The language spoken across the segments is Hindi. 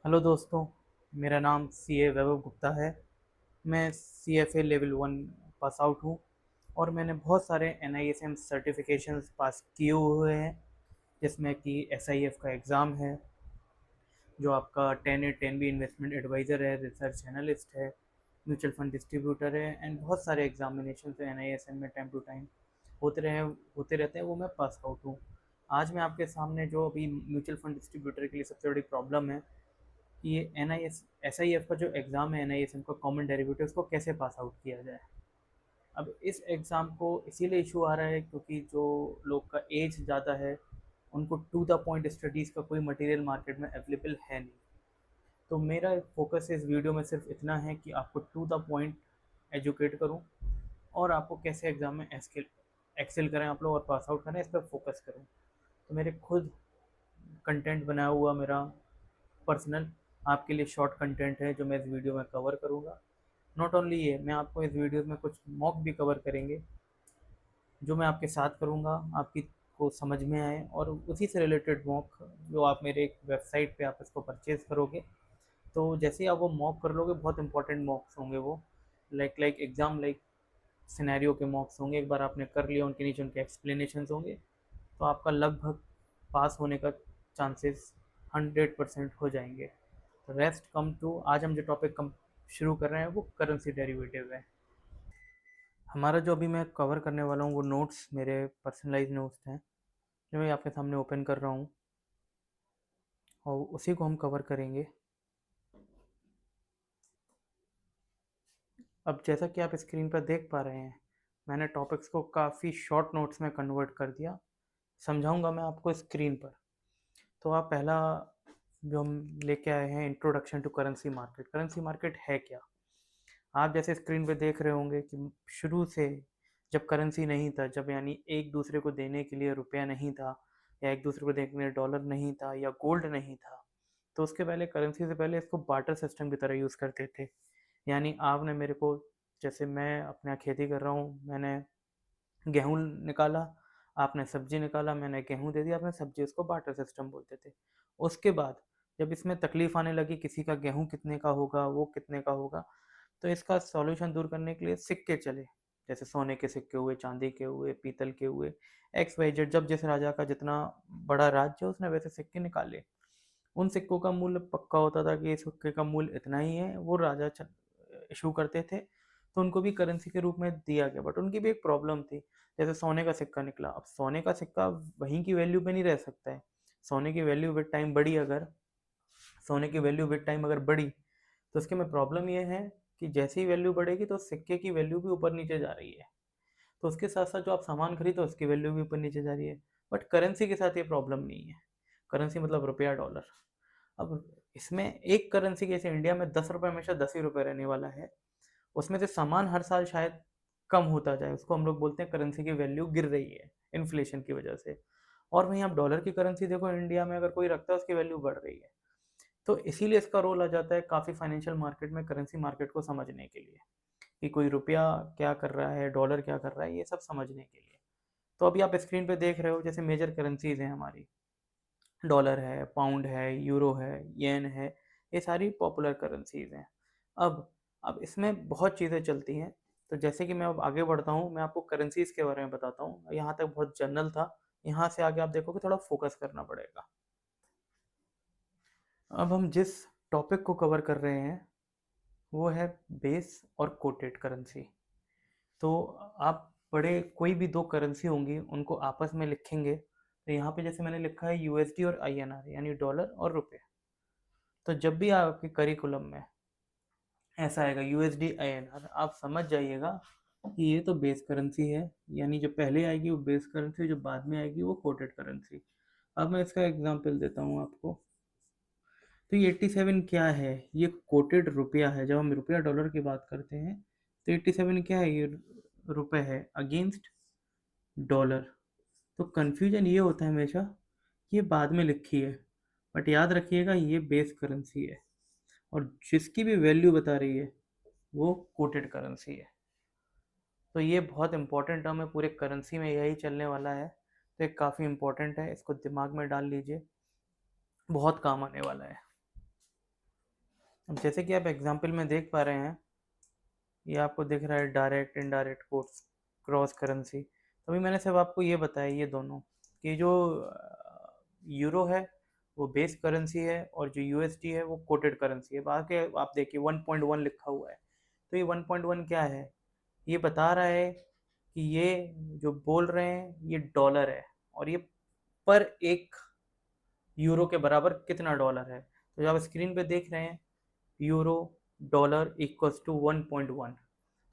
हेलो दोस्तों, मेरा नाम सीए वैभव गुप्ता है। मैं सीएफए लेवल 1 पास आउट हूँ और मैंने बहुत सारे एनआईएसएम सर्टिफिकेशंस पास किए हुए हैं, जिसमें कि एसआईएफ का एग्ज़ाम है, जो आपका 10A 10B इन्वेस्टमेंट एडवाइज़र है, रिसर्च एनालिस्ट है, म्यूचुअल फंड डिस्ट्रीब्यूटर है एंड बहुत सारे एग्जामिनेशन एनआईएसएम में टाइम टू टाइम होते रहते हैं, वो मैं पास आउट हूँ। आज मैं आपके सामने जो अभी म्यूचुअल फंड डिस्ट्रीब्यूटर के लिए सबसे बड़ी प्रॉब्लम है कि ये एस आई एफ का जो एग्ज़ाम है, एन का कॉमन डेरिवेटिव, उसको कैसे पास आउट किया जाए। अब इस एग्ज़ाम को इसीलिए इशू आ रहा है क्योंकि जो लोग का एज ज़्यादा है, उनको टू द पॉइंट स्टडीज़ का कोई मटेरियल मार्केट में अवेलेबल है नहीं। तो मेरा फोकस इस वीडियो में सिर्फ इतना है कि आपको टू द पॉइंट एजुकेट करूं और आपको कैसे एग्ज़ाम में एक्सेल करें आप लोग और पास आउट करें, इस पर फोकस करूं। तो मेरे खुद कंटेंट बनाया हुआ मेरा पर्सनल आपके लिए शॉर्ट कंटेंट है, जो मैं इस वीडियो में कवर करूँगा। नॉट ओनली ये, मैं आपको इस वीडियो में कुछ मॉक भी कवर करेंगे, जो मैं आपके साथ करूँगा, आपकी को समझ में आए, और उसी से रिलेटेड मॉक जो आप मेरे एक वेबसाइट पे आप इसको परचेज़ करोगे, तो जैसे ही आप वो मॉक कर लोगे, बहुत इंपॉर्टेंट मॉक्स होंगे वो, लाइक एग्ज़ाम लाइक सिनेरियो के मॉक्स होंगे। एक बार आपने कर लिया, उनके नीचे उनके एक्सप्लेनेशंस होंगे, तो आपका लगभग पास होने का चांसेस 100% हो जाएंगे। रेस्ट कम टू, आज हम जो टॉपिक कम शुरू कर रहे हैं वो करेंसी डेरिवेटिव है। हमारा जो अभी मैं कवर करने वाला हूँ वो नोट्स मेरे पर्सनलाइज नोट्स हैं, जो मैं आपके सामने ओपन कर रहा हूँ और उसी को हम कवर करेंगे। अब जैसा कि आप स्क्रीन पर देख पा रहे हैं, मैंने टॉपिक्स को काफ़ी शॉर्ट नोट्स में कन्वर्ट कर दिया। समझाऊंगा मैं आपको स्क्रीन पर। तो आप पहला जो हम लेके आए हैं, introduction to currency market. Currency market है क्या? आप जैसे स्क्रीन पे देख रहे होंगे कि शुरू से, जब करेंसी नहीं था, जब यानी एक दूसरे को देने के लिए रुपया नहीं था, या एक दूसरे को देने के लिए डॉलर नहीं था, या गोल्ड नहीं था, तो उसके पहले, करेंसी से पहले, इसको बार्टर सिस्टम की तरह यूज़ करते थे। यानी आपने मेरे को, जैसे मैं अपने यहाँ खेती कर रहा हूँ, मैंने गेहूँ निकाला, आपने सब्जी निकाला, मैंने गेहूँ दे दिया, आपने सब्जी, उसको बार्टर सिस्टम बोलते थे। उसके बाद जब इसमें तकलीफ आने लगी, किसी का गेहूँ कितने का होगा, वो कितने का होगा, तो इसका सॉल्यूशन दूर करने के लिए सिक्के चले। जैसे सोने के सिक्के हुए, चांदी के हुए, पीतल के हुए, एक्स वाई जेड, जब जिस राजा का जितना बड़ा राज्य, उसने वैसे सिक्के निकाले। उन सिक्कों का मूल्य पक्का होता था कि इस सिक्के का मूल्य इतना ही है, वो राजा इशू करते थे, तो उनको भी करेंसी के रूप में दिया गया। बट उनकी भी एक प्रॉब्लम थी। जैसे सोने का सिक्का निकला, अब सोने का सिक्का वहीं की वैल्यू पे नहीं रह सकता है। सोने की वैल्यू विद टाइम बढ़ी अगर सोने की वैल्यू विद टाइम अगर बढ़ी, तो इसके में प्रॉब्लम ये है कि जैसे ही वैल्यू बढ़ेगी तो सिक्के की वैल्यू भी ऊपर नीचे जा रही है। तो उसके साथ साथ जो आप सामान खरीदो, उसकी वैल्यू भी ऊपर नीचे जा रही है। बट करेंसी के साथ ये प्रॉब्लम नहीं है। करेंसी मतलब रुपया, डॉलर। अब इसमें एक करेंसी, जैसे इंडिया में 10 रुपये हमेशा 10 ही रुपये रहने वाला है, उसमें से सामान हर साल शायद कम होता जाए, उसको हम लोग बोलते हैं करेंसी की वैल्यू गिर रही है इन्फ्लेशन की वजह से। और वहीं आप डॉलर की करेंसी देखो, इंडिया में अगर कोई रखता है, उसकी वैल्यू बढ़ रही है। तो इसीलिए इसका रोल आ जाता है काफ़ी फाइनेंशियल मार्केट में, करेंसी मार्केट को समझने के लिए, कि कोई रुपया क्या कर रहा है, डॉलर क्या कर रहा है, ये सब समझने के लिए। तो अभी आप स्क्रीन पे देख रहे हो, जैसे मेजर करेंसीज हैं हमारी, डॉलर है, पाउंड है, यूरो है, येन है, ये सारी पॉपुलर करेंसीज हैं। अब इसमें बहुत चीज़ें चलती हैं। तो जैसे कि मैं अब आगे बढ़ता हूँ, मैं आपको करेंसीज के बारे में बताता हूँ। यहाँ तक बहुत जनरल था, यहाँ से आगे आप देखोगे थोड़ा फोकस करना पड़ेगा। अब हम जिस टॉपिक को कवर कर रहे हैं वो है बेस और कोटेड करेंसी। तो आप बड़े कोई भी दो करेंसी होंगी, उनको आपस में लिखेंगे, तो यहाँ पे जैसे मैंने लिखा है यूएसडी और आईएनआर, यानी डॉलर और रुपए। तो जब भी आपके करिकुलम में ऐसा आएगा यूएसडी आईएनआर, आप समझ जाइएगा कि ये तो बेस करेंसी है। यानी जो पहले आएगी वो बेस करेंसी, जो बाद में आएगी वो कोटेड करेंसी। अब मैं इसका एग्जांपल देता हूँ आपको। तो ये 87 क्या है? ये कोटेड रुपया है। जब हम रुपया डॉलर की बात करते हैं, तो 87 क्या है? ये रुपए है अगेंस्ट डॉलर। तो कन्फ्यूजन ये होता है हमेशा कि ये बाद में लिखी है, बट याद रखिएगा ये बेस करेंसी है, और जिसकी भी वैल्यू बता रही है वो कोटेड करेंसी है। तो ये बहुत इंपॉर्टेंट टर्म है, पूरे करेंसी में यही चलने वाला है। तो ये काफ़ी इंपॉर्टेंट है, इसको दिमाग में डाल लीजिए, बहुत काम आने वाला है। अब जैसे कि आप एग्जाम्पल में देख पा रहे हैं, ये आपको दिख रहा है direct indirect course cross currency. तो अभी मैंने सिर्फ आपको ये बताया ये दोनों कि जो यूरो है वो बेस करेंसी है और जो यूएसडी है वो कोटेड करेंसी है। बाकी आप देखिए 1.1 लिखा हुआ है, तो ये 1.1 क्या है, ये बता रहा है कि ये जो बोल रहे हैं ये डॉलर है और ये पर एक यूरो के बराबर कितना डॉलर है। तो जो आप स्क्रीन पे देख रहे हैं यूरो डॉलर इक्वल्स टू 1.1,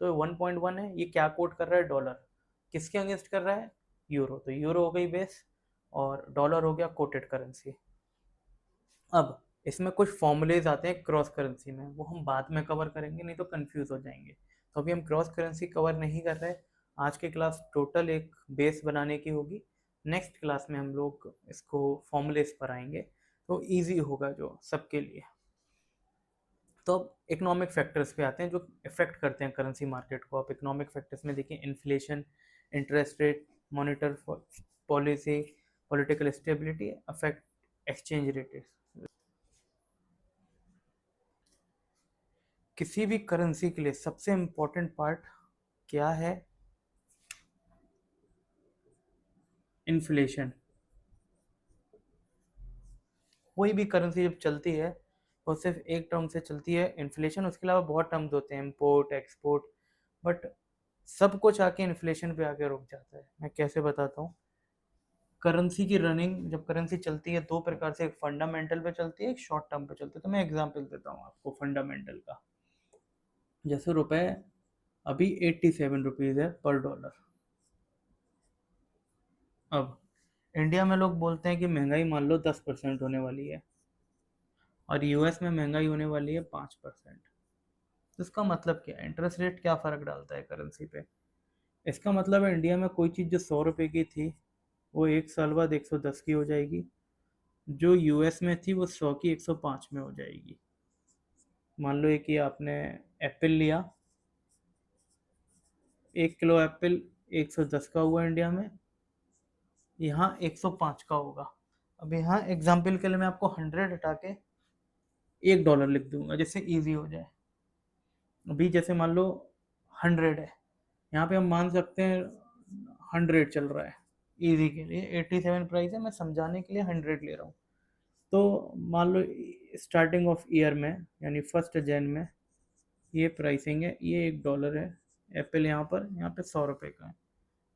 तो 1.1 है, ये क्या कोट कर रहा है, डॉलर। किसके अगेंस्ट कर रहा है, यूरो। तो यूरो हो गई बेस और डॉलर हो गया कोटेड करेंसी। अब इसमें कुछ फॉर्मूलेज आते हैं क्रॉस करेंसी में, वो हम बाद में कवर करेंगे, नहीं तो कंफ्यूज हो जाएंगे। तो अभी हम क्रॉस करेंसी कवर नहीं कर रहे। आज की क्लास टोटल एक बेस बनाने की होगी, नेक्स्ट क्लास में हम लोग इसको फॉर्मूलेज पर आएंगे, तो ईजी होगा जो सबके लिए। तो अब इकोनॉमिक फैक्टर्स पे आते हैं जो इफेक्ट करते हैं करेंसी मार्केट को। आप इकोनॉमिक फैक्टर्स में देखिए inflation, interest rate, monetary policy, political stability affect exchange rate. किसी भी करेंसी के लिए सबसे इम्पोर्टेंट पार्ट क्या है, इन्फ्लेशन। कोई भी करेंसी जब चलती है वो सिर्फ एक टर्म से चलती है, इन्फ्लेशन। उसके अलावा बहुत टर्म्स होते हैं, इम्पोर्ट एक्सपोर्ट, बट सब कुछ आके इन्फ्लेशन पे आके रुक जाता है। मैं कैसे बताता हूँ, करेंसी की रनिंग जब करेंसी चलती है दो प्रकार से, एक फंडामेंटल पे चलती है, एक शॉर्ट टर्म पे चलती है। तो मैं एग्जांपल देता हूँ आपको फंडामेंटल का। जैसे रुपए अभी 87 रुपीज़ है पर डॉलर। अब इंडिया में लोग बोलते हैं कि महंगाई मान लो 10% होने वाली है और यूएस में महंगाई होने वाली है 5%। तो इसका मतलब क्या है, इंटरेस्ट रेट क्या फ़र्क डालता है करेंसी पे। इसका मतलब है इंडिया में कोई चीज़ जो 100 रुपये की थी वो एक साल बाद 110 की हो जाएगी, जो यूएस में थी वो 100 की 105 में हो जाएगी। मान लो एक कि आपने एप्पल लिया, 1 किलो एप्पल 110 का हुआ इंडिया में, यहाँ 105 का होगा। अब यहाँ एग्जाम्पल के लिए मैं आपको 100 हटा के $1 लिख दूंगा जिससे इजी हो जाए। अभी जैसे मान लो 100 है, यहाँ पे हम मान सकते हैं 100 चल रहा है, इजी के लिए 87 प्राइस है, मैं समझाने के लिए 100 ले रहा हूँ। तो मान लो स्टार्टिंग ऑफ ईयर में यानी 1 जन में ये प्राइसिंग है, ये $1 है, एप्पल यहाँ पे 100 रुपये का है।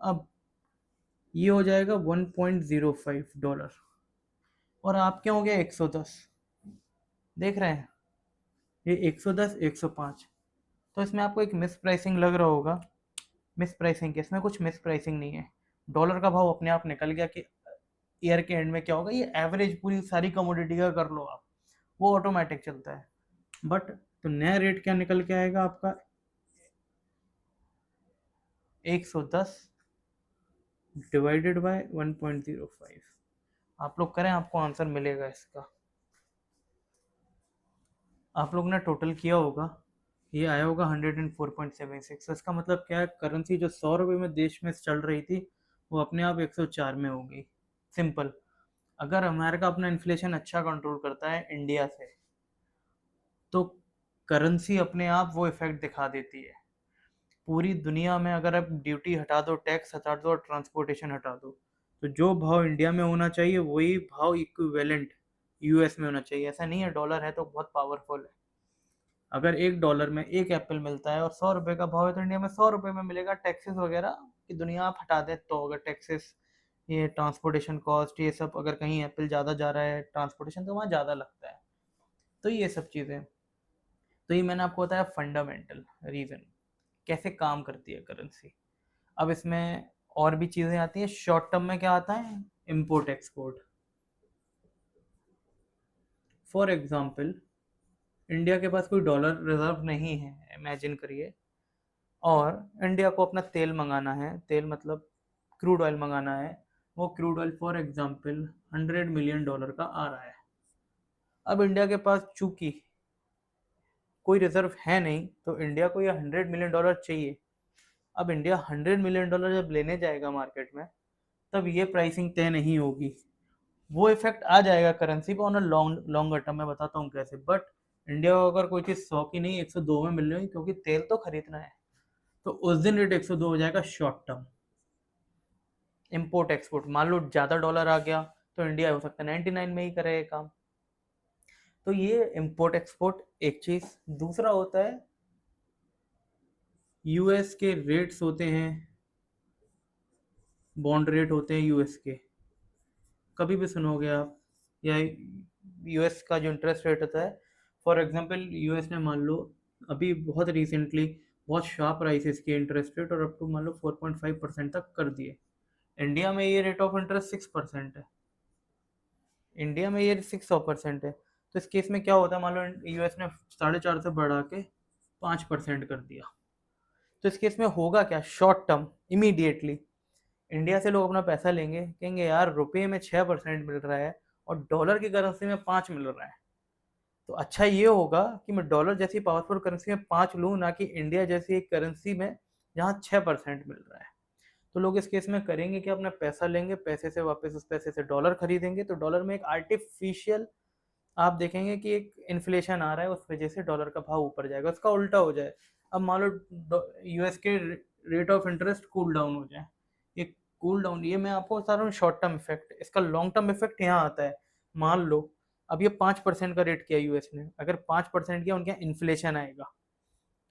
अब ये हो जाएगा $1.05 और आपके हो गया 110, देख रहे हैं ये 110 105। तो इसमें आपको एक मिस प्राइसिंग लग रहा होगा, मिस प्राइसिंग के इसमें कुछ मिस प्राइसिंग नहीं है। डॉलर का भाव अपने आप निकल गया कि ईयर के एंड में क्या होगा, ये एवरेज पूरी सारी कमोडिटी का कर लो आप, वो ऑटोमेटिक चलता है। बट तो नया रेट क्या निकल के आएगा आपका, 110 डिवाइडेड बाय 1.05। आप लोग करें, आपको आंसर मिलेगा इसका। आप लोग ने टोटल किया होगा, ये आया होगा 104.76। इसका मतलब क्या है, करेंसी जो 100 रुपये में देश में चल रही थी वो अपने आप 104 में हो गई। सिंपल। अगर अमेरिका अपना इन्फ्लेशन अच्छा कंट्रोल करता है इंडिया से, तो करेंसी अपने आप वो इफेक्ट दिखा देती है। पूरी दुनिया में अगर आप ड्यूटी हटा दो, टैक्स हटा दो और ट्रांसपोर्टेशन हटा दो, तो जो भाव इंडिया में होना चाहिए वही भाव इक्विवेलेंट यूएस में होना चाहिए। ऐसा नहीं है, डॉलर है तो बहुत पावरफुल है। अगर $1 में एक एप्पल मिलता है और 100 रुपये का भाव है, तो इंडिया में 100 रुपये में मिलेगा। टैक्सेस वगैरह की दुनिया आप हटा दे, तो अगर टैक्सेस, ये ट्रांसपोर्टेशन कॉस्ट, ये सब, अगर कहीं एप्पल ज़्यादा जा रहा है ट्रांसपोर्टेशन तो वहाँ ज़्यादा लगता है। तो ये सब चीज़ें, तो ये मैंने आपको बताया फंडामेंटल रीज़न कैसे काम करती है करेंसी। अब इसमें और भी चीज़ें आती हैं। शॉर्ट टर्म में क्या आता है, import export. For example India के पास कोई डॉलर रिजर्व नहीं है, इमेजिन करिए, और इंडिया को अपना तेल मंगाना है, तेल मतलब क्रूड ऑयल मंगाना है। वो crude oil for example $100 million का आ रहा है। अब इंडिया के पास चूंकि कोई रिजर्व है नहीं, तो इंडिया को ये $100 मिलियन चाहिए। अब इंडिया $100 मिलियन जब लेने जाएगा मार्केट में, तब ये प्राइसिंग तय नहीं होगी। वो इफेक्ट आ जाएगा करेंसी पे ऑन अ लॉन्गर टर्म, मैं बताता हूँ कैसे। बट इंडिया को अगर कोई चीज़ 100 की नहीं 102 में मिल रही है क्योंकि तेल तो खरीदना है, तो उस दिन रेट 102 हो जाएगा शॉर्ट टर्म। इम्पोर्ट एक्सपोर्ट मान लो ज़्यादा डॉलर आ गया तो इंडिया हो सकता है 99 में ही करे ये काम। तो ये इम्पोर्ट एक्सपोर्ट एक चीज़। दूसरा होता है यूएस के रेट्स होते हैं, बॉन्ड रेट होते हैं यूएस के, कभी भी सुनोगे आप, या यूएस का जो इंटरेस्ट रेट होता है। फॉर एग्जांपल यूएस ने मान लो अभी बहुत रिसेंटली बहुत शार्प राइज इसके इंटरेस्ट रेट और अप टू मान लो 4.5% तक कर दिए। इंडिया में ये रेट ऑफ इंटरेस्ट 6% है, इंडिया में ये 6% है। तो इस केस में क्या होता है, मान लो यूएस ने 4.5 से बढ़ा के 5% कर दिया, तो इस केस में होगा क्या, शॉर्ट टर्म इमीडिएटली इंडिया से लोग अपना पैसा लेंगे, कहेंगे यार रुपये में 6% मिल रहा है और डॉलर की करेंसी में 5 मिल रहा है, तो अच्छा ये होगा कि मैं डॉलर जैसी पावरफुल करेंसी में 5 लूँ, ना कि इंडिया जैसी एक करेंसी में जहाँ 6% मिल रहा है। तो लोग इस केस में करेंगे कि अपना पैसा लेंगे, पैसे से वापस उस पैसे से डॉलर खरीदेंगे, तो डॉलर में एक आर्टिफिशियल आप देखेंगे कि एक इन्फ्लेशन आ रहा है, उस वजह से डॉलर का भाव ऊपर जाएगा, उसका उल्टा हो जाए। अब मान लो यूएस के rate of interest cool down हो जाए, ये कूल डाउन, ये मैं आपको बता रहा हूँ शॉर्ट टर्म इफेक्ट। इसका लॉन्ग टर्म इफेक्ट यहाँ आता है, मान लो अब ये 5% का रेट किया यूएस ने, अगर 5% किया उनके यहाँ इन्फ्लेशन आएगा,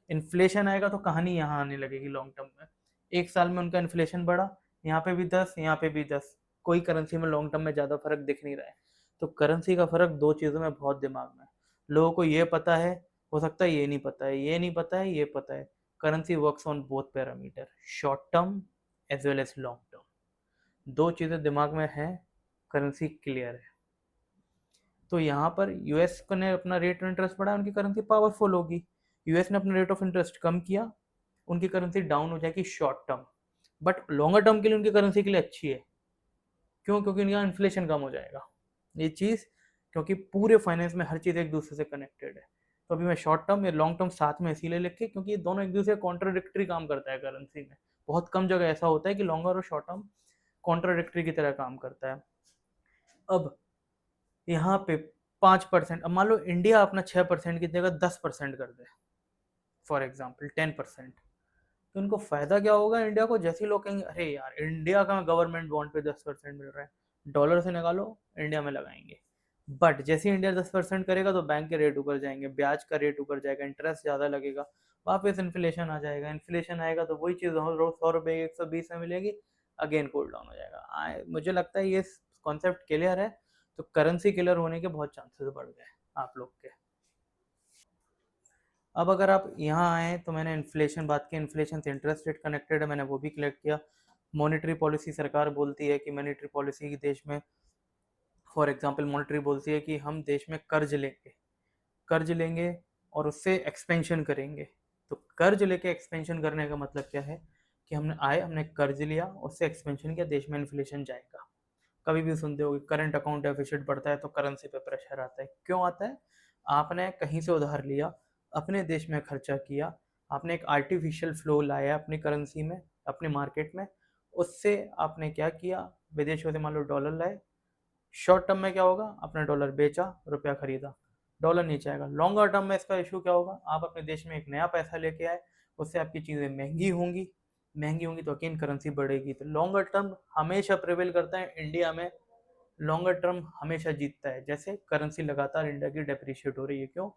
इन्फ्लेशन आएगा तो कहानी यहाँ आने लगेगी लॉन्ग टर्म में। एक साल में उनका इन्फ्लेशन बढ़ा, यहाँ पे भी 10, यहाँ पे भी 10, कोई करेंसी में लॉन्ग टर्म में ज़्यादा फर्क दिख नहीं रहा है। तो करेंसी का फर्क दो चीज़ों में बहुत दिमाग में है। लोगों को ये पता है, हो सकता है ये नहीं पता है, ये नहीं पता है, ये पता है। Currency works on both parameter, short term as well as long term. दो चीज़ें दिमाग में है, करेंसी क्लियर है। तो यहाँ पर यूएस ने अपना रेट ऑफ इंटरेस्ट बढ़ाया, उनकी करेंसी पावरफुल होगी। यूएस ने अपना रेट ऑफ इंटरेस्ट कम किया, उनकी करेंसी डाउन हो जाएगी short term, but longer term के लिए उनकी करेंसी के लिए अच्छी है। क्यों? क्योंकि उनका इन्फ्लेशन कम हो जाएगा। ये चीज़, क्योंकि पूरे फाइनेंस में हर चीज़ एक दूसरे से कनेक्टेड है। तो अभी मैं शॉर्ट टर्म या लॉन्ग टर्म साथ में इसीलिए लिखे क्योंकि ये दोनों एक दूसरे कॉन्ट्राडिक्टरी काम करता है करेंसी में। बहुत कम जगह ऐसा होता है कि लॉन्गर और शॉर्ट टर्म कॉन्ट्राडिक्टरी की तरह काम करता है। अब यहाँ पे 5%, अब मान लो इंडिया अपना 6% की जगह 10% कर दे, फॉर एग्जाम्पल 10%, तो इनको फायदा क्या होगा इंडिया को? जैसे लोग कहेंगे अरे यार इंडिया का गवर्नमेंट बॉन्ड पे 10% मिल रहा है, डॉलर से निकालो इंडिया में लगाएंगे। बट जैसे इंडिया 10% करेगा तो बैंक के रेट ऊपर जाएंगे, ब्याज का रेट ऊपर जाएगा, इंटरेस्ट ज़्यादा लगेगा, वापस इन्फ्लेशन आ जाएगा, इन्फ्लेशन आएगा तो वही चीज़ 100 रुपये 120 में मिलेगी, अगेन कूल डाउन हो जाएगा। मुझे लगता है ये कॉन्सेप्ट क्लियर है, तो करेंसी क्लियर होने के बहुत चांसेस बढ़ गए आप लोग के। अब अगर आप यहाँ आए तो मैंने इन्फ्लेशन बात की, इन्फ्लेशन से इंटरेस्ट रेट कनेक्टेड है, मैंने वो भी कलेक्ट किया। मॉनेटरी पॉलिसी, सरकार बोलती है कि मॉनेटरी पॉलिसी की देश में, फॉर एग्जांपल मॉनेटरी बोलती है कि हम देश में कर्ज लेंगे, कर्ज लेंगे और उससे एक्सपेंशन करेंगे। तो कर्ज लेके एक्सपेंशन करने का मतलब क्या है कि हमने कर्ज लिया, उससे एक्सपेंशन किया, देश में इन्फ्लेशन जाएगा। कभी भी सुनते हो करंट अकाउंट डेफिसिट बढ़ता है तो करेंसी पे प्रेशर आता है। क्यों आता है? आपने कहीं से उधार लिया, अपने देश में खर्चा किया, आपने एक आर्टिफिशियल फ्लो लाया अपनी करेंसी में, अपने मार्केट में, उससे आपने क्या किया, विदेशों से मान लो डॉलर लाए, शॉर्ट टर्म में क्या होगा, आपने डॉलर बेचा, रुपया खरीदा, डॉलर नीचे आएगा। लॉन्गर टर्म में इसका इशू क्या होगा, आप अपने देश में एक नया पैसा लेके आए, उससे आपकी चीज़ें महंगी होंगी, महंगी होंगी तो अगेन करेंसी बढ़ेगी। तो लॉन्गर टर्म हमेशा प्रिवेल करता है इंडिया में, लॉन्गर टर्म हमेशा जीतता है। जैसे करेंसी लगातार इंडिया की डेप्रिशिएट हो रही है, क्यों?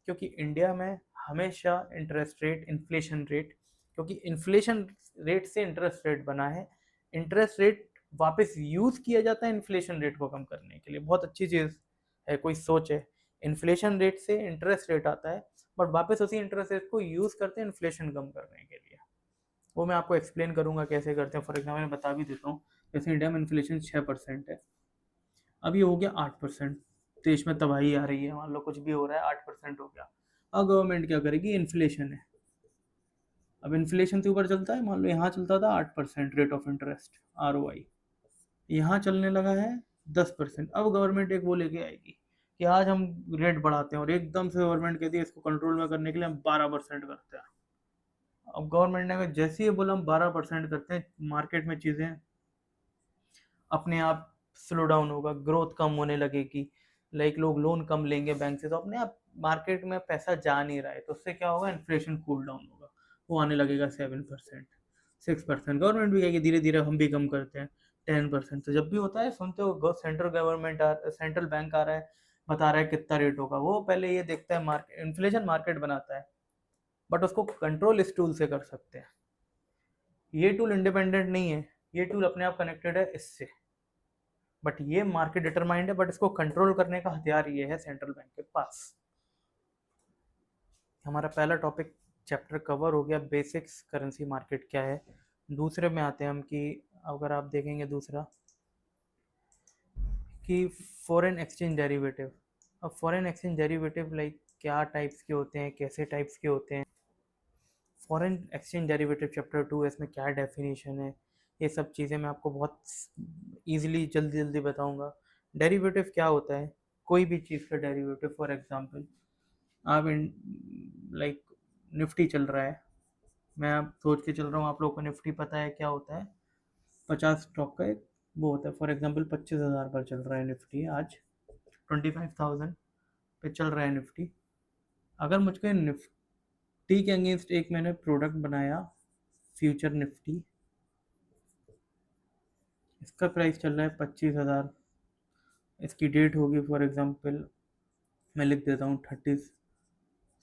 क्योंकि इंडिया में हमेशा इंटरेस्ट रेट, इन्फ्लेशन रेट, क्योंकि इन्फ्लेशन रेट से इंटरेस्ट रेट बना है, इंटरेस्ट रेट वापस यूज किया जाता है इन्फ्लेशन रेट को कम करने के लिए। बहुत अच्छी चीज़ है, कोई सोच है। इन्फ्लेशन रेट से इंटरेस्ट रेट आता है, बट वापस उसी इंटरेस्ट रेट को यूज करते हैं इन्फ्लेशन कम करने के लिए। वो मैं आपको एक्सप्लेन करूंगा कैसे करते हैं। फॉर एग्जाम्पल मैं बता भी देता हूँ, जैसे इंडिया में इन्फ्लेशन 6% है, अब ये हो गया 8%, देश में तबाही आ रही है, मान लो कुछ भी हो रहा है, 8% हो गया। अब गवर्नमेंट क्या करेगी, इन्फ्लेशन है, अब इन्फ्लेशन से ऊपर चलता है, मान लो यहाँ चलता था 8% रेट ऑफ इंटरेस्ट ROI, यहाँ चलने लगा है 10%। अब गवर्नमेंट एक वो लेके आएगी कि आज हम रेट बढ़ाते हैं, और एकदम से गवर्नमेंट कहती है इसको कंट्रोल में करने के लिए हम 12% करते हैं। अब गवर्नमेंट ने जैसे ही बोला हम 12% करते हैं, मार्केट में चीज़ें अपने आप स्लो डाउन होगा, ग्रोथ कम होने लगेगी, लाइक लोग लोन कम लेंगे बैंक से, तो अपने आप मार्केट में पैसा जा नहीं रहा है, तो उससे क्या होगा, इन्फ्लेशन कूल डाउन होगा, वो आने लगेगा 7%, 6%। गवर्नमेंट भी कहेगी धीरे धीरे हम भी कम करते हैं 10%। तो जब भी होता है सुनते हो, सेंट्रल बैंक आ रहा है, बता रहा है कितना रेट होगा, वो पहले ये देखता है, मार्केट इन्फ्लेशन मार्केट बनाता है, बट उसको कंट्रोल इस टूल से कर सकते हैं। ये टूल इंडिपेंडेंट नहीं है, ये टूल अपने आप कनेक्टेड है इससे, बट ये मार्केट डिटरमाइंड है, बट इसको कंट्रोल करने का हथियार ये है सेंट्रल बैंक के पास। हमारा पहला टॉपिक चैप्टर कवर हो गया, बेसिक्स करेंसी मार्केट क्या है। दूसरे में आते हैं हम कि अगर आप देखेंगे दूसरा कि फॉरेन एक्सचेंज डेरिवेटिव। अब फॉरेन एक्सचेंज डेरिवेटिव लाइक क्या टाइप्स के होते हैं, कैसे टाइप्स के होते हैं। फॉरेन एक्सचेंज डेरिवेटिव चैप्टर 2 है, इसमें क्या डेफिनेशन है, ये सब चीज़ें मैं आपको बहुत ईजिली जल्दी जल्दी बताऊंगा। डेरिवेटिव क्या होता है, कोई भी चीज़ का डेरिवेटिव। फॉर एग्जांपल आप लाइक निफ्टी चल रहा है, मैं आप सोच के चल रहा हूँ, आप लोगों को निफ्टी पता है क्या होता है, 50 स्टॉक का एक वो होता है। फॉर एग्जांपल 25,000 पर चल रहा है निफ्टी, आज 25,000 पे चल रहा है निफ्टी। अगर मुझको निफ्टी के अगेंस्ट एक मैंने प्रोडक्ट बनाया, फ्यूचर निफ्टी, इसका प्राइस चल रहा है 25,000, इसकी डेट होगी फॉर एग्जांपल मैं लिख देता हूँ 30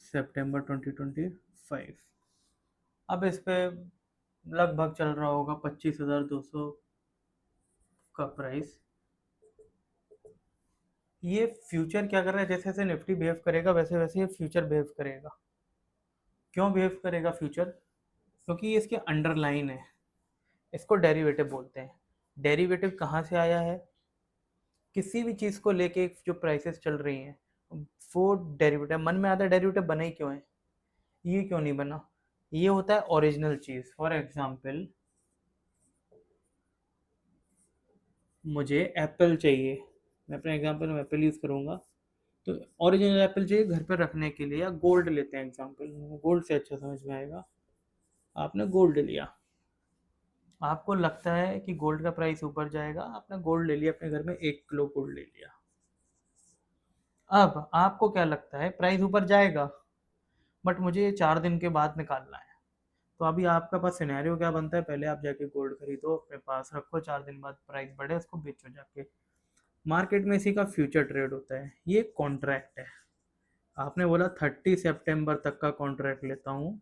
सितंबर 2025। अब इस पे लगभग चल रहा होगा 25,200 का प्राइस। ये फ्यूचर क्या कर रहा है, जैसे जैसे निफ्टी बिहेव करेगा वैसे वैसे ये फ्यूचर बिहेव करेगा। क्यों बिहेव करेगा फ्यूचर, क्योंकि ये इसके अंडरलाइन है, इसको डेरिवेटिव बोलते हैं। डेरिवेटिव कहाँ से आया है, किसी भी चीज़ को लेके जो प्राइसेस चल रही हैं वो डेरिवेटिव। मन में आता है डेरिवेटिव बना ही क्यों है, ये क्यों नहीं बना, ये होता है ओरिजिनल चीज़। फॉर एग्जांपल मुझे एप्पल चाहिए, मैं अपने एग्जांपल में एप्पल यूज़ करूँगा, तो ओरिजिनल एप्पल चाहिए घर पर रखने के लिए। या गोल्ड लेते हैं एग्जांपल, गोल्ड से अच्छा समझ में आएगा। आपने गोल्ड लिया, आपको लगता है कि गोल्ड का प्राइस ऊपर जाएगा, आपने गोल्ड ले लिया, अपने घर में 1 किलो गोल्ड ले लिया। अब आपको क्या लगता है प्राइस ऊपर जाएगा, बट मुझे ये 4 दिन के बाद निकालना है। तो अभी आपका पास सिनेरियो क्या बनता है, पहले आप जाके गोल्ड खरीदो, अपने पास रखो, 4 दिन बाद प्राइस बढ़े उसको बेचो जाके। मार्केट में इसी का फ्यूचर ट्रेड होता है, ये कॉन्ट्रैक्ट है। आपने बोला 30 सितंबर तक का कॉन्ट्रैक्ट लेता हूँ,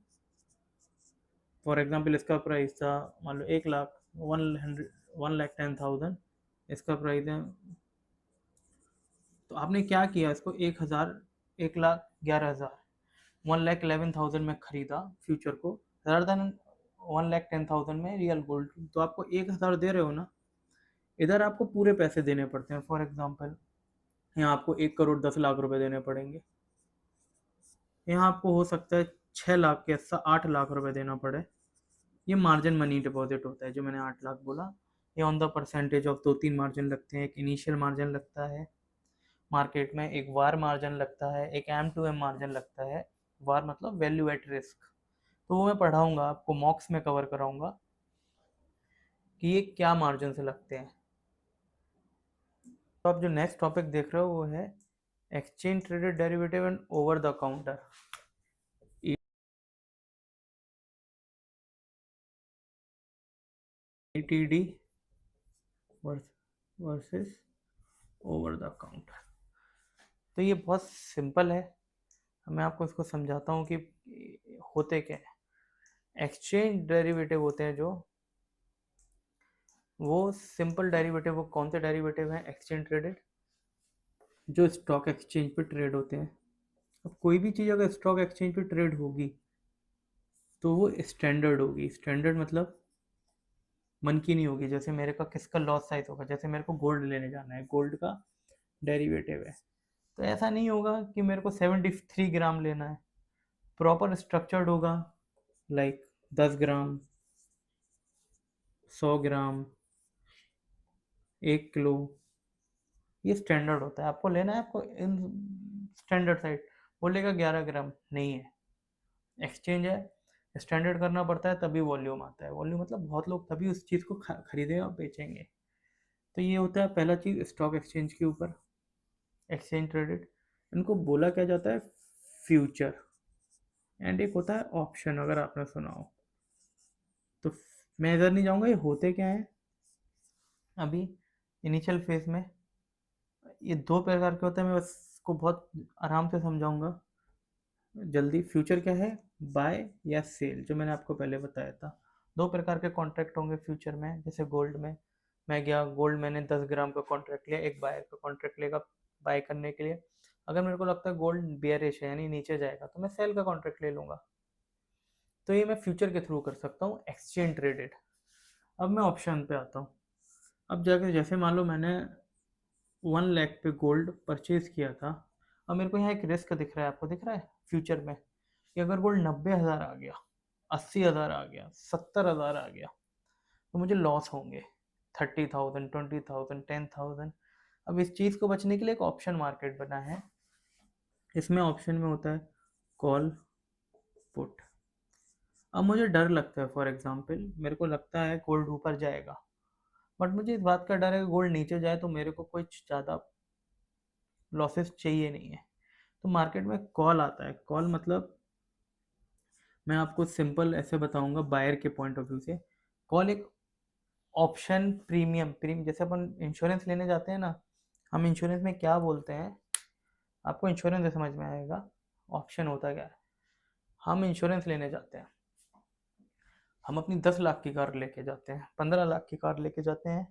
फॉर एग्जांपल इसका प्राइस था मान लो 1 लाख, 1,10,000 इसका प्राइस है। तो आपने क्या किया, इसको 1,11,000 1,11,000 में खरीदा फ्यूचर को, rather देन 1,10,000 में रियल गोल्ड। तो आपको 1,000 दे रहे हो ना, इधर आपको पूरे पैसे देने पड़ते हैं। फॉर एग्जांपल यहाँ आपको 1,10,00,000 देने पड़ेंगे, यहाँ आपको हो सकता है 6 लाख के 8 लाख रुपए देना पड़े। ये मार्जिन मनी डिपॉजिट होता है, जो मैंने 8 लाख बोला, ये on the percentage of 2-3 margin लगते हैं। एक इनिशियल मार्जिन लगता है मार्केट में, एक वार मार्जिन लगता है, एक M2M मार्जिन लगता है। वार मतलब वैल्यू एट रिस्क, तो वो मैं पढ़ाऊंगा आपको, मॉक्स में कवर कराऊंगा कि ये क्या मार्जिन से लगते हैं। तो आप जो नेक्स्ट टॉपिक देख रहे हो वो है exchange traded derivative and over the counter, ETD versus over the counter. तो ये बहुत सिंपल है, मैं आपको इसको समझाता हूँ कि होते क्या है। एक्सचेंज डेरिवेटिव होते हैं जो, वो सिंपल डेरिवेटिव, वो कौन से डेरिवेटिव हैं एक्सचेंज ट्रेडेड, जो स्टॉक एक्सचेंज पे ट्रेड होते हैं। अब कोई भी चीज़ अगर स्टॉक एक्सचेंज पे ट्रेड होगी तो वो स्टैंडर्ड होगी। स्टैंडर्ड मतलब मन की नहीं होगी। जैसे मेरे का किसका लॉस साइज होगा, जैसे मेरे को गोल्ड लेने जाना है, गोल्ड का डेरिवेटिव है, तो ऐसा नहीं होगा कि मेरे को 73 ग्राम लेना है, प्रॉपर स्ट्रक्चर्ड होगा, लाइक 10 ग्राम, 100 ग्राम, 1 किलो, ये स्टैंडर्ड होता है। आपको लेना है, आपको इन स्टैंडर्ड साइड, बोलेगा 11 ग्राम नहीं है, एक्सचेंज है, स्टैंडर्ड करना पड़ता है, तभी वॉल्यूम आता है। वॉल्यूम मतलब बहुत लोग तभी उस चीज़ को खरीदेंगे और बेचेंगे। तो ये होता है पहला चीज़ स्टॉक एक्सचेंज के ऊपर। एक्सचेंज ट्रेडेड, इनको बोला क्या जाता है, फ्यूचर। एंड एक होता है ऑप्शन, अगर आपने सुना हो। तो मैं इधर नहीं जाऊंगा, ये होते क्या है अभी इनिशियल फेज में। ये दो प्रकार के होते हैं, मैं बस इसको बहुत आराम से समझाऊंगा जल्दी। फ्यूचर क्या है, बाय या सेल, जो मैंने आपको पहले बताया था। दो प्रकार के कॉन्ट्रैक्ट होंगे फ्यूचर में। जैसे गोल्ड में, मैं गया गोल्ड, मैंने 10 ग्राम का कॉन्ट्रैक्ट लिया, एक बायर का कॉन्ट्रैक्ट लेगा बाय करने के लिए। अगर मेरे को लगता है गोल्ड बेयरिश है यानी नीचे जाएगा, तो मैं सेल का कॉन्ट्रैक्ट ले लूंगा। तो ये मैं फ्यूचर के थ्रू कर सकता हूँ, एक्सचेंज ट्रेडेड। अब मैं ऑप्शन पे आता हूँ। अब जाकर जैसे मान लो मैंने 1 लाख पे गोल्ड परचेज किया था। अब मेरे को यहाँ एक रिस्क दिख रहा है, आपको दिख रहा है फ्यूचर में, कि अगर गोल्ड 90,000 आ गया, 80,000 आ गया, 70,000 आ गया, तो मुझे लॉस होंगे 30,000, 20,000, 10,000। अब इस चीज़ को बचने के लिए एक ऑप्शन मार्केट बना है। इसमें ऑप्शन में होता है कॉल, पुट। अब मुझे डर लगता है, फॉर एग्जांपल मेरे को लगता है गोल्ड ऊपर जाएगा, बट मुझे इस बात का डर है कि गोल्ड नीचे जाए तो मेरे को कुछ ज़्यादा लॉसेस चाहिए नहीं है। तो मार्केट में कॉल आता है। कॉल मतलब, मैं आपको सिंपल ऐसे बताऊंगा बायर के पॉइंट ऑफ व्यू से। कॉल एक ऑप्शन प्रीमियम जैसे अपन इंश्योरेंस लेने जाते हैं ना, हम इंश्योरेंस में क्या बोलते हैं, आपको इंश्योरेंस से समझ में आएगा ऑप्शन होता क्या है। हम इंश्योरेंस लेने जाते हैं, हम अपनी 10 लाख की कार लेके जाते हैं, 15 लाख की कार लेके जाते हैं,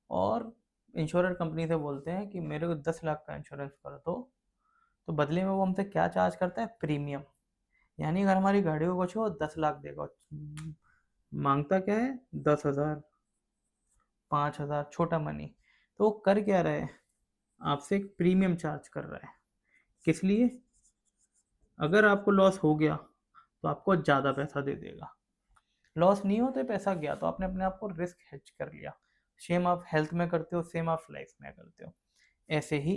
और इंश्योरेंस कंपनी से बोलते हैं कि मेरे को 10 लाख का इंश्योरेंस कर दो। तो बदले में वो हमसे क्या चार्ज करता है, प्रीमियम। यानी अगर हमारी गाड़ी को कुछ हो 10 लाख देगा, मांगता क्या है, 10,000, 5,000, छोटा मनी। तो वो कर क्या रहा है, आपसे एक प्रीमियम चार्ज कर रहा है। किस लिए, अगर आपको लॉस हो गया तो आपको ज़्यादा पैसा दे देगा। लॉस नहीं होते, पैसा गया तो आपने अपने आप को रिस्क हेज कर लिया। सेम आप हेल्थ में करते हो, सेम आप लाइफ में करते हो, ऐसे ही।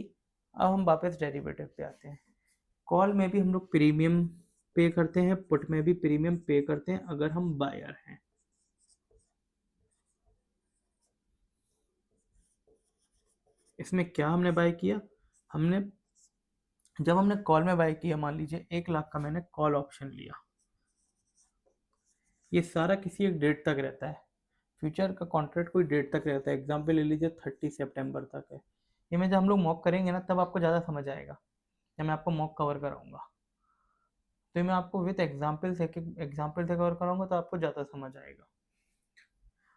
अब हम वापस डेरिवेटिव पे आते हैं। कॉल में भी हम लोग प्रीमियम पे करते हैं, पुट में भी प्रीमियम पे करते हैं अगर हम बायर हैं। इसमें क्या हमने बाय किया, हमने जब हमने कॉल में बाय किया, मान लीजिए 1 लाख का मैंने कॉल ऑप्शन लिया। ये सारा किसी एक डेट तक रहता है, फ्यूचर का कॉन्ट्रैक्ट कोई डेट तक रहता है। एग्जाम्पल ले लीजिए 30 सितंबर तक है। ये में जब हम लोग मॉक करेंगे ना, तब आपको ज़्यादा समझ आएगा, या मैं आपको मॉक कवर कराऊंगा। तो मैं आपको विथ एग्जाम्पल से कवर कराऊंगा, तो आपको ज़्यादा समझ आएगा।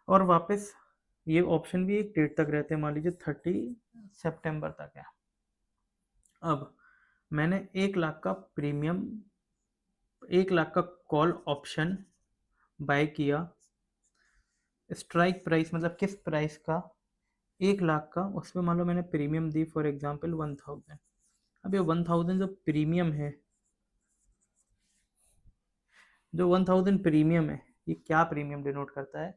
और वापस ये ऑप्शन भी एक डेट तक रहते हैं, मान लीजिए 30 सितंबर तक है। अब मैंने 1 लाख का प्रीमियम, 1 लाख का कॉल ऑप्शन बाय किया। स्ट्राइक प्राइस मतलब किस प्राइस का, 1 लाख का, उसमें मान लो मैंने प्रीमियम दी फॉर एग्जांपल 1,000। अब ये 1,000 जो प्रीमियम है, जो 1,000 प्रीमियम है, ये क्या प्रीमियम डिनोट करता है,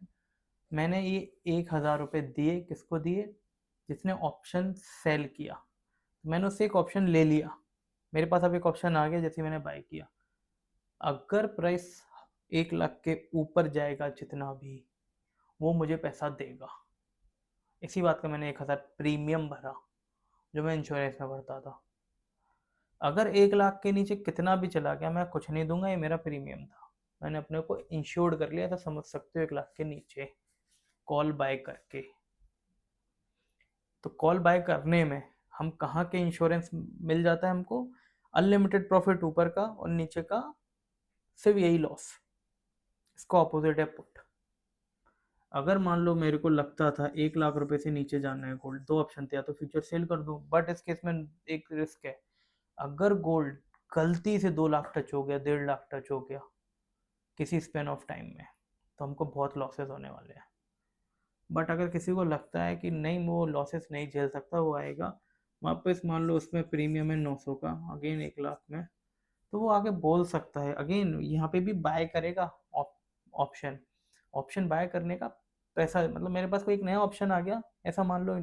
मैंने ये 1,000 रुपये दिए, किसको दिए, जिसने ऑप्शन सेल किया। मैंने उससे एक ऑप्शन ले लिया, मेरे पास अब एक ऑप्शन आ गया जैसे मैंने बाय किया। अगर प्राइस 1 लाख के ऊपर जाएगा जितना भी, वो मुझे पैसा देगा। इसी बात का मैंने 1,000 प्रीमियम भरा, जो मैं इंश्योरेंस में भरता था। अगर 1 लाख के नीचे कितना भी चला गया, मैं कुछ नहीं दूंगा, ये मेरा प्रीमियम था, मैंने अपने को इंश्योर्ड कर लिया था, समझ सकते हो, 1 लाख के नीचे कॉल बाय करके। तो कॉल बाय करने में हम कहाँ के इंश्योरेंस मिल जाता है हमको, अनलिमिटेड प्रॉफिट ऊपर का और नीचे का सिर्फ यही लॉस। इसका ऑपोजिट है पुट। अगर मान लो मेरे को लगता था 1 लाख रुपए से नीचे जाना है गोल्ड, दो ऑप्शन थे, या तो फ्यूचर सेल कर दूं, बट इस केस में एक रिस्क है। अगर गोल्ड गलती से 2 लाख टच हो गया, 1.5 लाख टच हो गया किसी स्पेन ऑफ टाइम में, तो हमको बहुत लॉसेस होने वाले हैं। बट अगर किसी को लगता है कि नहीं, वो लॉसेस नहीं झेल सकता, वो आएगा वापस, मान लो उसमें प्रीमियम है 900 का, अगेन 1 लाख में, तो वो आगे बोल सकता है, अगेन यहाँ पे भी बाय करेगा ऑप्शन। ऑप्शन बाय करने का पैसा, मतलब मेरे पास कोई एक नया ऑप्शन आ गया, ऐसा मान लो,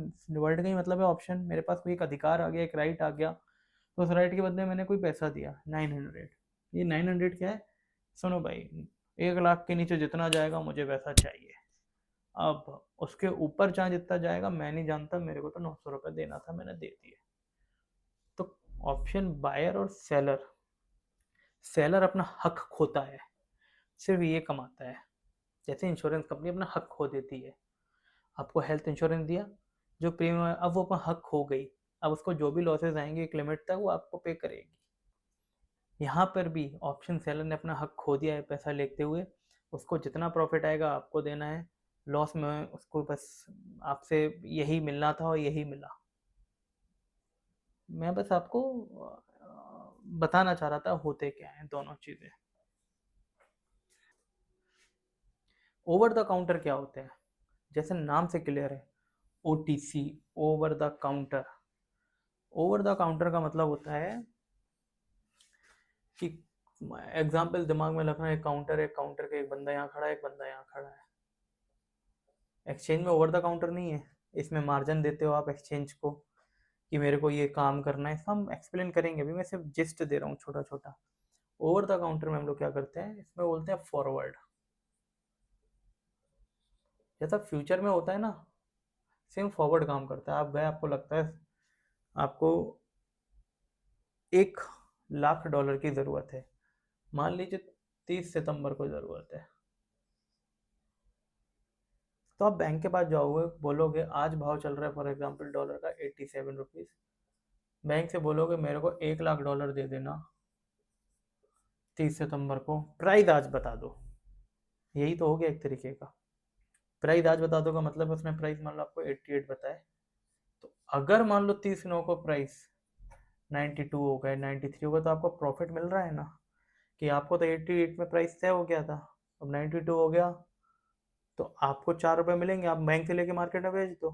वर्ड का ही मतलब है ऑप्शन, मेरे पास कोई एक अधिकार आ गया, एक राइट आ गया, तो उस राइट के बदले मैंने कोई पैसा दिया 900। ये 900 क्या है, सुनो भाई, 1 लाख के नीचे जितना जाएगा मुझे पैसा चाहिए। अब उसके ऊपर चाहे जितना जाएगा मैं नहीं जानता, मेरे को तो 900 रुपये देना था, मैंने दे दिए। ऑप्शन बायर और सेलर। सेलर अपना हक खोता है, सिर्फ ये कमाता है। जैसे इंश्योरेंस कंपनी अपना हक खो देती है, आपको हेल्थ इंश्योरेंस दिया, जो प्रीमियम है अब वो अपना हक खो गई, अब उसको जो भी लॉसेस आएंगे एक लिमिट तक वो आपको पे करेगी। यहाँ पर भी ऑप्शन सेलर ने अपना हक खो दिया है पैसा लेते हुए, उसको जितना प्रॉफिट आएगा आपको देना है, लॉस में उसको बस आपसे यही मिलना था और यही मिला। मैं बस आपको बताना चाह रहा था होते क्या हैं दोनों चीज़ें। ओवर द काउंटर क्या होते हैं, जैसे नाम से क्लियर है, OTC, over the counter. Over the counter का मतलब होता है कि एग्जाम्पल दिमाग में रखना, एक काउंटर है, काउंटर के एक बंदा यहाँ खड़ा है, एक बंदा यहाँ खड़ा है। एक्सचेंज में ओवर द काउंटर नहीं है, इसमें मार्जिन देते हो आप एक्सचेंज को कि मेरे को ये काम करना है, हम एक्सप्लेन करेंगे, अभी मैं सिर्फ जिस्ट दे रहा हूँ छोटा छोटा। ओवर द काउंटर में हम लोग क्या करते हैं, इसमें बोलते हैं फॉरवर्ड। जैसा फ्यूचर में होता है ना, सेम फॉरवर्ड काम करता है। आप गए, आपको लगता है आपको $1 लाख की ज़रूरत है, मान लीजिए 30 सितंबर को ज़रूरत है, तो आप बैंक के पास जाओगे, बोलोगे आज भाव चल रहा है फॉर एग्जांपल डॉलर का 87 रुपीज़, बैंक से बोलोगे मेरे को $1 लाख दे देना 30 सितंबर को, प्राइस आज बता दो। यही तो हो गया एक तरीके का, प्राइस आज बता दो का मतलब उसने प्राइस मान लो आपको 88 बताए, तो अगर मान लो 30 9 को प्राइस 92 हो गए, 93 हो गए, तो आपको प्रॉफिट मिल रहा है ना, कि आपको तो 88 में प्राइस तय हो गया था, अब 92 हो गया, तो आपको ₹4 मिलेंगे, आप बैंक से लेके मार्केट में बेच दो।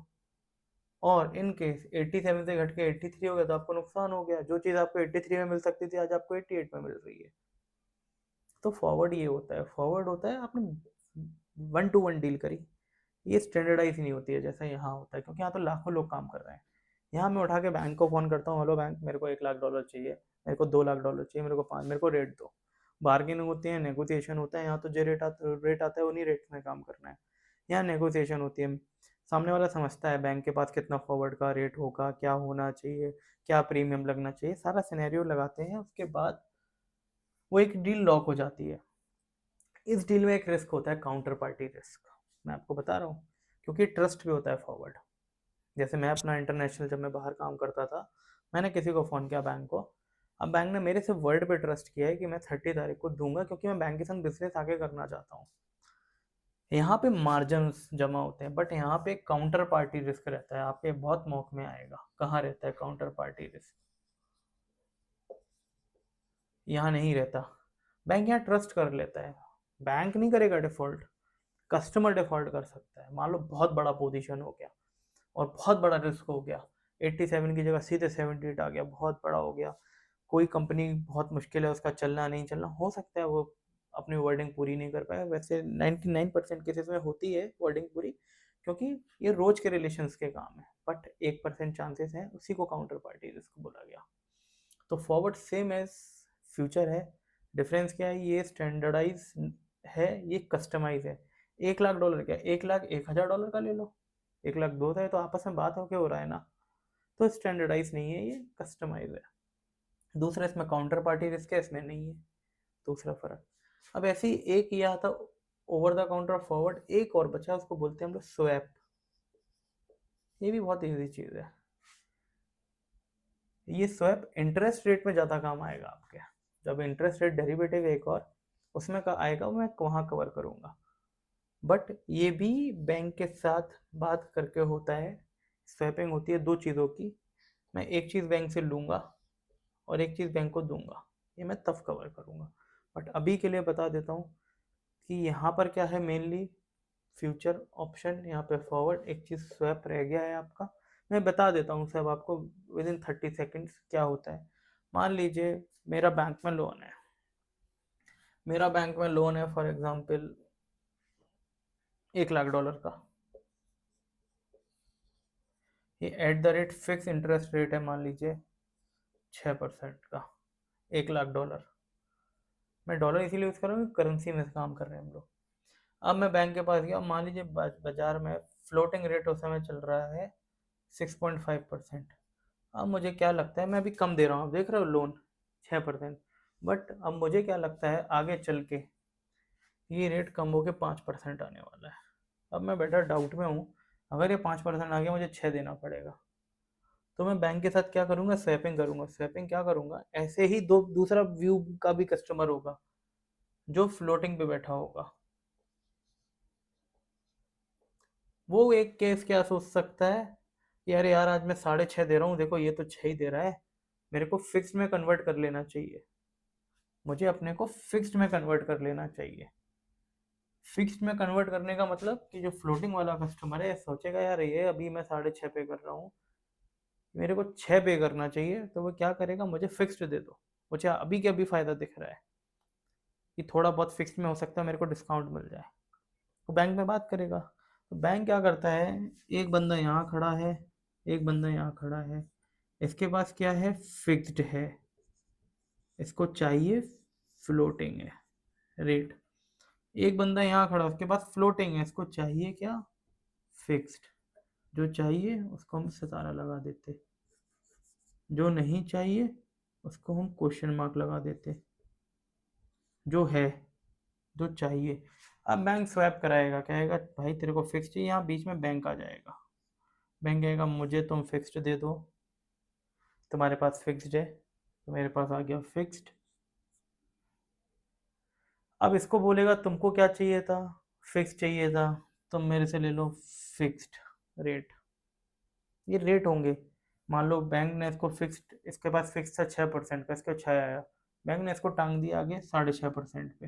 और इन केस 87 से घट के 83 हो गया तो आपको नुकसान हो गया, जो चीज़ आपको 83 में मिल सकती थी आज आपको 88 में मिल रही है। तो फॉरवर्ड ये होता है, फॉरवर्ड होता है आपने 1 to 1 डील करी, ये स्टैंडर्डाइज नहीं होती है जैसा यहाँ होता है, क्योंकि यहाँ तो लाखों लोग काम कर रहे हैं। यहाँ मैं उठा के बैंक को फ़ोन करता हूँ, हेलो बैंक, मेरे को $1 लाख चाहिए, मेरे को $2 लाख चाहिए, मेरे को 5, मेरे को रेट दो। बार्गेनिंग होती है, नेगोशिएशन होता है, यहाँ तो जो रेट आता है उन्हीं रेट में काम करना है। यहाँ नेगोशिएशन होती है, सामने वाला समझता है बैंक के पास कितना फॉरवर्ड का रेट होगा, क्या होना चाहिए, क्या प्रीमियम लगना चाहिए, सारा सिनेरियो लगाते हैं, उसके बाद वो एक डील लॉक हो जाती है। इस डील में एक रिस्क होता है, काउंटर पार्टी रिस्क, मैं आपको बता रहा हूँ, क्योंकि ट्रस्ट भी होता है फॉरवर्ड। जैसे मैं अपना इंटरनेशनल, जब मैं बाहर काम करता था, मैंने किसी को फ़ोन किया बैंक को, अब बैंक ने मेरे से वर्ड पे ट्रस्ट किया है कि मैं 30 तारीख को दूंगा, क्योंकि मैं बैंक के संग बिजनेस आगे करना चाहता हूँ। यहाँ पे मार्जिन जमा होते हैं, बट यहाँ पे काउंटर पार्टी रिस्क रहता है, आपके बहुत मौक में आएगा। कहाँ रहता है काउंटर पार्टी रिस्क, यहाँ नहीं रहता। बैंक यहाँ ट्रस्ट कर लेता है, बैंक नहीं करेगा डिफॉल्ट, कस्टमर डिफॉल्ट कर सकता है। मान लो बहुत बड़ा पोजीशन हो गया और बहुत बड़ा रिस्क हो गया, 87 की जगह सीधे 78 आ गया, बहुत बड़ा हो गया, कोई कंपनी बहुत मुश्किल है उसका चलना नहीं चलना, हो सकता है वो अपनी वर्डिंग पूरी नहीं कर पाए, वैसे 99% केसेस में होती है वर्डिंग पूरी, क्योंकि ये रोज के रिलेशंस के काम है, बट 1% चांसेस हैं, उसी को काउंटर पार्टी रिस्क बोला गया। तो फॉरवर्ड सेम एज फ्यूचर है, डिफरेंस क्या है, ये स्टैंडर्डाइज है, ये कस्टमाइज है। $1 लाख क्या, 1 लाख $1,000 का ले लो, 1 लाख दो है, तो आपस में बात होके हो रहा है ना, तो स्टैंडर्डाइज नहीं है, ये कस्टमाइज है। दूसरा इसमें काउंटर पार्टी रिस्क है, इसमें नहीं है, दूसरा फर्क। अब ऐसे ही एक ये आता ओवर द काउंटर फॉरवर्ड, एक और बचा, उसको बोलते हैं हम लोग स्वैप। ये भी बहुत ईजी चीज़ है, ये स्वैप इंटरेस्ट रेट में ज़्यादा काम आएगा आपके, जब इंटरेस्ट रेट डेरिवेटिव एक और उसमें का आएगा, मैं वहाँ कवर करूँगा। बट ये भी बैंक के साथ बात करके होता है, स्वैपिंग होती है दो चीज़ों की, मैं एक चीज़ बैंक से लूँगा और एक चीज़ बैंक को दूंगा, ये मैं तब कवर करूँगा। बट अभी के लिए बता देता हूँ कि यहाँ पर क्या है, मेनली फ्यूचर ऑप्शन, यहाँ पे फॉरवर्ड, एक चीज़ स्वैप रह गया है आपका। मैं बता देता हूँ सब आपको विद इन 30 सेकेंड्स क्या होता है। मान लीजिए मेरा बैंक में लोन है, मेरा बैंक में लोन है फॉर एग्जांपल $1 लाख का, ये at the rate fix interest rate है, मान लीजिए 6% का, $1 लाख। मैं डॉलर इसीलिए यूज़ कर रहा हूँ, करेंसी में काम कर रहे हैं हम लोग। अब मैं बैंक के पास गया, मान लीजिए बाजार में फ्लोटिंग रेट उस समय चल रहा है 6.5%। अब मुझे क्या लगता है, मैं अभी कम दे रहा हूँ, आप देख रहे हो लोन 6%, बट अब मुझे क्या लगता है आगे चल के ये रेट कम होके 5% आने वाला है। अब मैं बेटर डाउट में हूँ, अगर ये 5% आ गया मुझे 6 देना पड़ेगा। तो मैं बैंक के साथ क्या करूँगा, स्वैपिंग करूँगा। स्वैपिंग क्या करूँगा, ऐसे ही दो दूसरा व्यू का भी कस्टमर होगा जो फ्लोटिंग पे बैठा होगा। वो एक केस क्या सोच सकता है, यार यार आज मैं 6.5 दे रहा हूँ, देखो ये तो 6 ही दे रहा है, मेरे को फिक्स्ड में कन्वर्ट कर लेना चाहिए, मुझे अपने को फिक्स्ड में कन्वर्ट कर लेना चाहिए। फिक्स्ड में कन्वर्ट करने का मतलब कि जो फ्लोटिंग वाला कस्टमर है सोचेगा यार ये अभी मैं 6.5 पे कर रहा हूँ, मेरे को 6 पे करना चाहिए, तो वो क्या करेगा, मुझे फिक्स्ड दे दो। मुझे अभी के अभी फ़ायदा दिख रहा है कि थोड़ा बहुत फिक्स्ड में हो सकता है मेरे को डिस्काउंट मिल जाए, तो बैंक में बात करेगा। तो बैंक क्या करता है, एक बंदा यहाँ खड़ा है, एक बंदा यहाँ खड़ा है, इसके पास क्या है, फिक्स्ड है, इसको चाहिए फ्लोटिंग है रेट। एक बंदा यहाँ खड़ा, उसके पास फ्लोटिंग है, इसको चाहिए क्या, फिक्स्ड। जो चाहिए उसको हम सितारा लगा देते, जो नहीं चाहिए उसको हम क्वेश्चन मार्क लगा देते। जो है, जो चाहिए, अब बैंक स्वैप कराएगा, कहेगा भाई तेरे को फिक्स चाहिए, यहाँ बीच में बैंक आ जाएगा। बैंक कहेगा मुझे तुम फिक्स्ड दे दो, तुम्हारे पास फिक्स्ड है तो मेरे पास आ गया फिक्स्ड। अब इसको बोलेगा तुमको क्या चाहिए था, फिक्स चाहिए था, तुम मेरे से ले लो फिक्स्ड रेट। ये रेट होंगे, मान लो बैंक ने इसको फिक्स्ड, इसके पास फिक्स था 6% का, इसका 6 आया, बैंक ने इसको टांग दिया आगे 6.5% पे,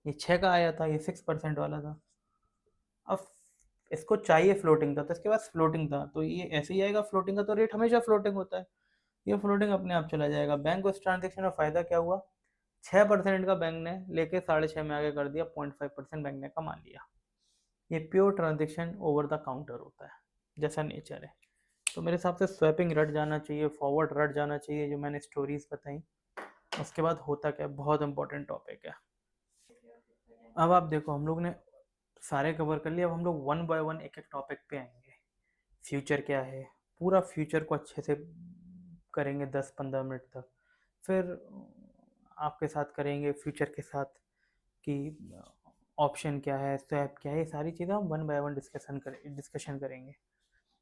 ये 6 का आया था, ये 6% वाला था। अब इसको चाहिए फ्लोटिंग था, तो इसके पास फ्लोटिंग था, तो ये ऐसे ही आएगा फ्लोटिंग का, तो रेट हमेशा फ्लोटिंग होता है, ये फ्लोटिंग अपने आप चला जाएगा। बैंक को इस ट्रांजेक्शन में फ़ायदा क्या हुआ, 6% का बैंक ने लेके 6.5 में आगे कर दिया, 0.5% बैंक ने कमा लिया। ये pure transaction over the counter होता है, जैसा नेचर है। तो मेरे हिसाब से स्वैपिंग रट जाना चाहिए, फॉरवर्ड रट जाना चाहिए, जो मैंने स्टोरीज बताई। उसके बाद होता क्या, बहुत इंपॉर्टेंट टॉपिक है। अब आप देखो, हम लोग ने सारे कवर कर लिए, अब हम लोग वन बाय वन एक एक टॉपिक पे आएंगे। फ्यूचर क्या है, पूरा फ्यूचर को अच्छे से करेंगे 10-15 मिनट तक। फिर आपके साथ करेंगे फ्यूचर के साथ कि ऑप्शन क्या है, स्वैप क्या है, ये सारी चीज़ें हम वन बाय वन डिस्कशन करेंगे।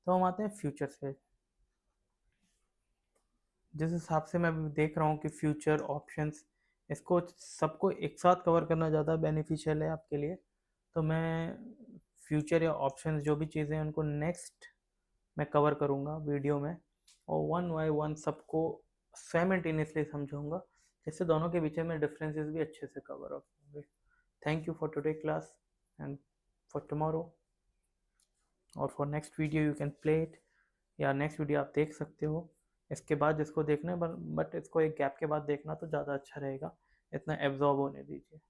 तो हम आते हैं फ्यूचर्स पे। जिस हिसाब से मैं देख रहा हूँ कि फ्यूचर ऑप्शंस, इसको सबको एक साथ कवर करना ज़्यादा बेनिफिशियल है आपके लिए, तो मैं फ्यूचर या ऑप्शंस जो भी चीज़ें हैं उनको नेक्स्ट मैं कवर करूँगा वीडियो में, और वन बाय वन सबको साइमल्टेनियसली समझाऊंगा, जिससे दोनों के बीच में डिफरेंसेस भी अच्छे से कवर अप होंगे। Thank you for today class and for tomorrow, और for next video you can play it, या नेक्स्ट वीडियो आप देख सकते हो इसके बाद जिसको देखना है, बट इसको एक गैप के बाद देखना तो ज़्यादा अच्छा रहेगा, इतना एब्जॉर्ब होने दीजिए।